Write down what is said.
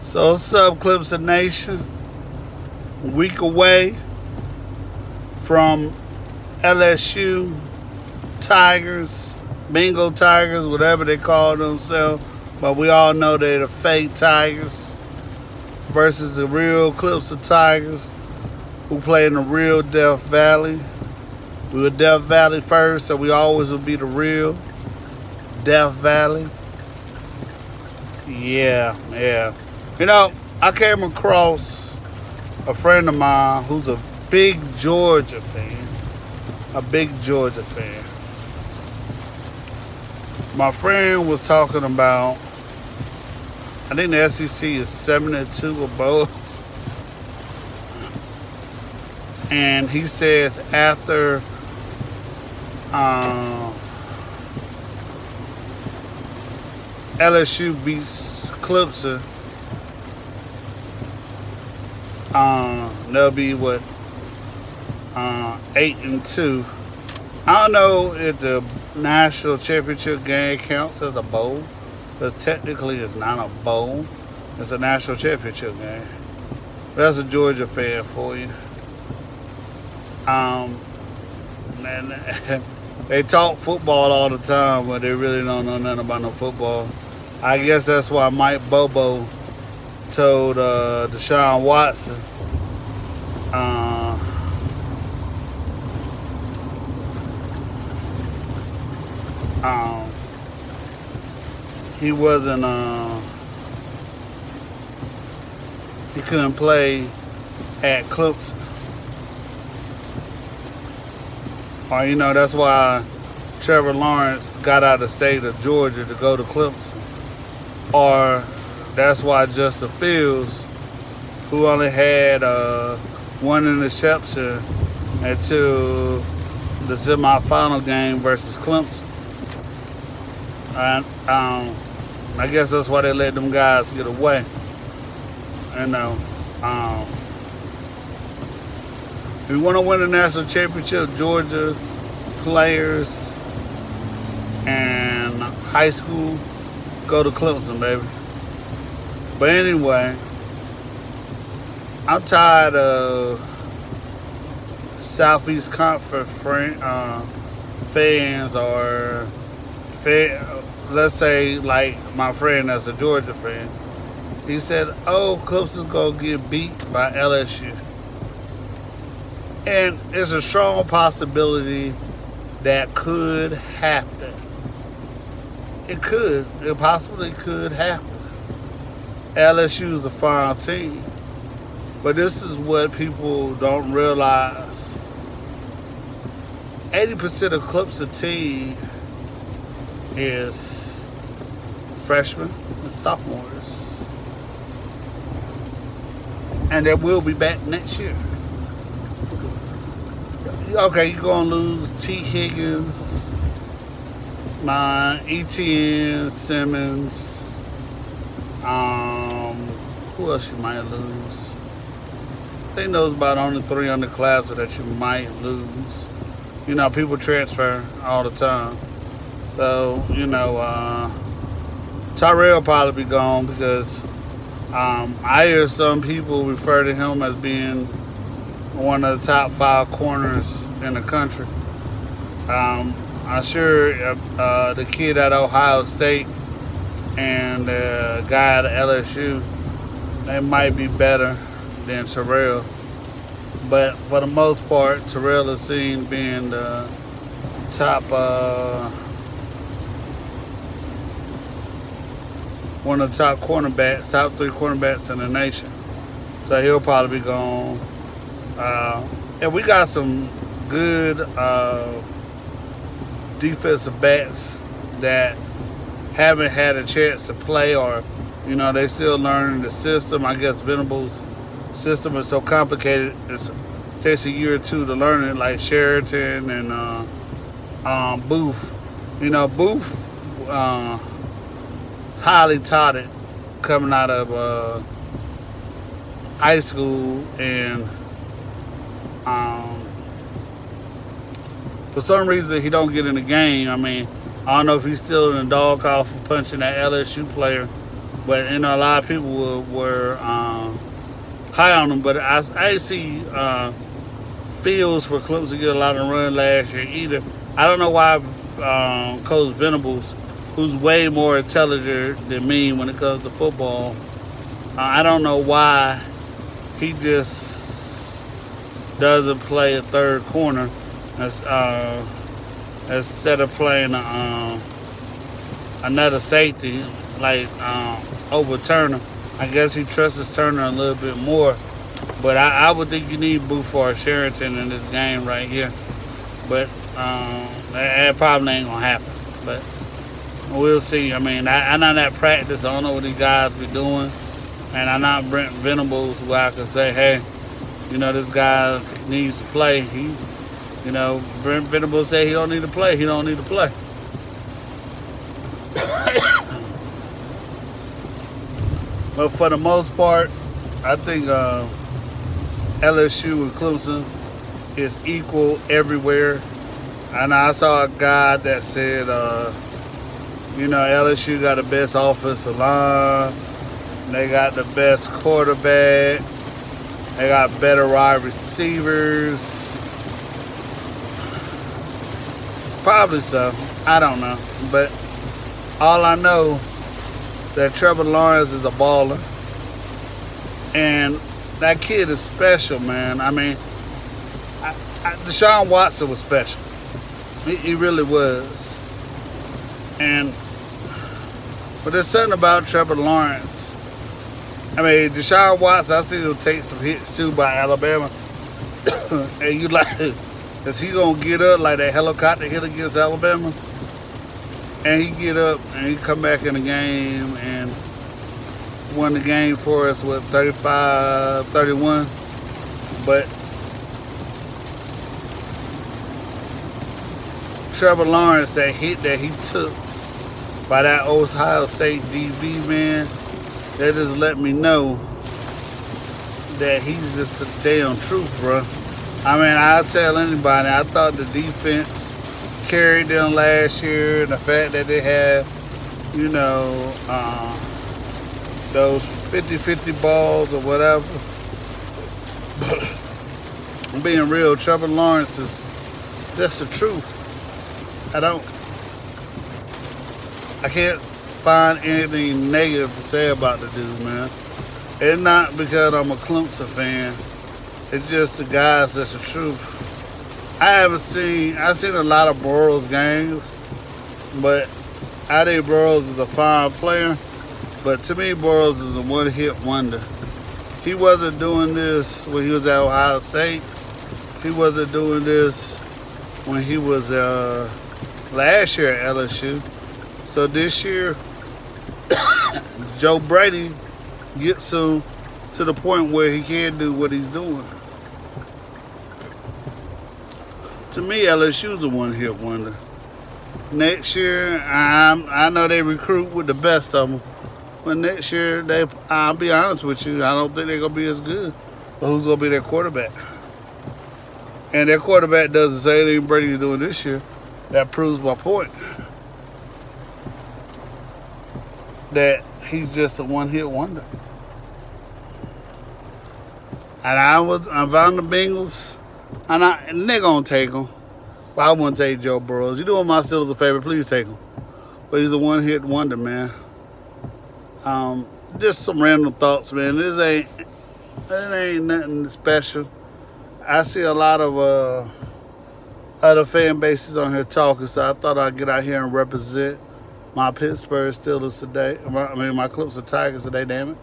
So what's up, Clemson Nation? A week away from LSU Tigers, Bengal Tigers, whatever they call themselves, but we all know they're the fake Tigers versus the real Clemson Tigers who play in the real Death Valley. We were Death Valley first, so we always will be the real Death Valley. Yeah. You know, I came across a friend of mine who's a big Georgia fan. My friend was talking about, I think the SEC is 7-2 or both. And he says after LSU beats Clemson, they'll be 8-2. I don't know if the national championship game counts as a bowl, because technically it's not a bowl. It's a national championship game. That's a Georgia fan for you. And they talk football all the time, but they really don't know nothing about no football. I guess that's why Mike Bobo told Deshaun Watson he wasn't he couldn't play at Clemson. Or, you know, that's why Trevor Lawrence got out of the state of Georgia to go to Clemson. Or that's why Justin Fields, who only had one interception until the semifinal game versus Clemson. And I guess that's why they let them guys get away. You know, if you want to win the national championship, Georgia players and high school, go to Clemson, baby. But anyway, I'm tired of Southeast Conference fans, or let's say like my friend that's a Georgia fan. He said, oh, Clemson's going to get beat by LSU. And there's a strong possibility that could happen. It possibly could happen. LSU is a fine team. But this is what people don't realize. 80% of Clemson team is freshmen and sophomores. And they will be back next year. Okay, you're going to lose T. Higgins, ETN, Simmons. Who else you might lose? I think those about only 3 underclassmen that you might lose. You know, people transfer all the time. So, you know, Tyrell will probably be gone because I hear some people refer to him as being one of the top 5 corners in the country. I'm sure the kid at Ohio State and the guy at LSU, they might be better than Terrell. But for the most part, Terrell is seen being the top, one of the top cornerbacks, top 3 cornerbacks in the nation. So he'll probably be gone. And we got some good defensive backs that haven't had a chance to play, or, you know, they still learning the system. I guess Venable's system is so complicated, it takes a year or 2 to learn it, like Sheraton and Booth. You know, Booth highly touted coming out of high school, and for some reason he don't get in the game. I mean, I don't know if he's still in the doghouse for punching that LSU player But you know, a lot of people were high on him. But I see Fields for Clemson get a lot of run last year either. I don't know why Coach Venables, who's way more intelligent than me when it comes to football, I don't know why he just doesn't play a third corner instead of playing another safety like over Turner. I guess he trusts Turner a little bit more. But I would think you need Buford Sherrington in this game right here. But that probably ain't going to happen. But we'll see. I mean, I'm not at practice. I don't know what these guys be doing. And I'm not Brent Venables where I can say, hey, you know, this guy needs to play. You know, Brent Venables say he don't need to play. He don't need to play. But for the most part, I think LSU and Clemson is equal everywhere. And I saw a guy that said, you know, LSU got the best offensive line. They got the best quarterback. They got better wide receivers. Probably so. I don't know. But all I know that Trevor Lawrence is a baller. And that kid is special, man. I mean, Deshaun Watson was special. He really was. But there's something about Trevor Lawrence. I mean, Deshaun Watson, I see him take some hits too by Alabama. And you like, is he going to get up like that helicopter hit against Alabama? And he get up and he come back in the game and won the game for us with 35-31. But Trevor Lawrence, that hit that he took by that Ohio State DB, man, that just let me know that he's just the damn truth, bro. I mean, I'll tell anybody, I thought the defense carried them last year, and the fact that they have, you know, those 50-50 balls or whatever. I'm being real, Trevor Lawrence is just the truth. I can't find anything negative to say about the dude, man. It's not because I'm a Clemson fan. It's just the guys that's the truth. I've seen a lot of Burrows games, but I think Burrows is a fine player. But to me, Burrows is a one-hit wonder. He wasn't doing this when he was at Ohio State. He wasn't doing this when he was last year at LSU. So this year, Joe Brady gets him to the point where he can't do what he's doing. To me, LSU's a one-hit wonder. Next year, I know they recruit with the best of them. But next year, I'll be honest with you, I don't think they're going to be as good. But who's going to be their quarterback? And their quarterback does the same thing Brady's doing this year. That proves my point. That he's just a one-hit wonder. And I found the Bengals, and they're going to take him. But I wouldn't take Joe Burrows. You're doing my Steelers a favor, please take him. But he's a one-hit wonder, man. Just some random thoughts, man. It ain't nothing special. I see a lot of other fan bases on here talking, so I thought I'd get out here and represent my Pittsburgh Steelers today. My Clemson Tigers today, damn it.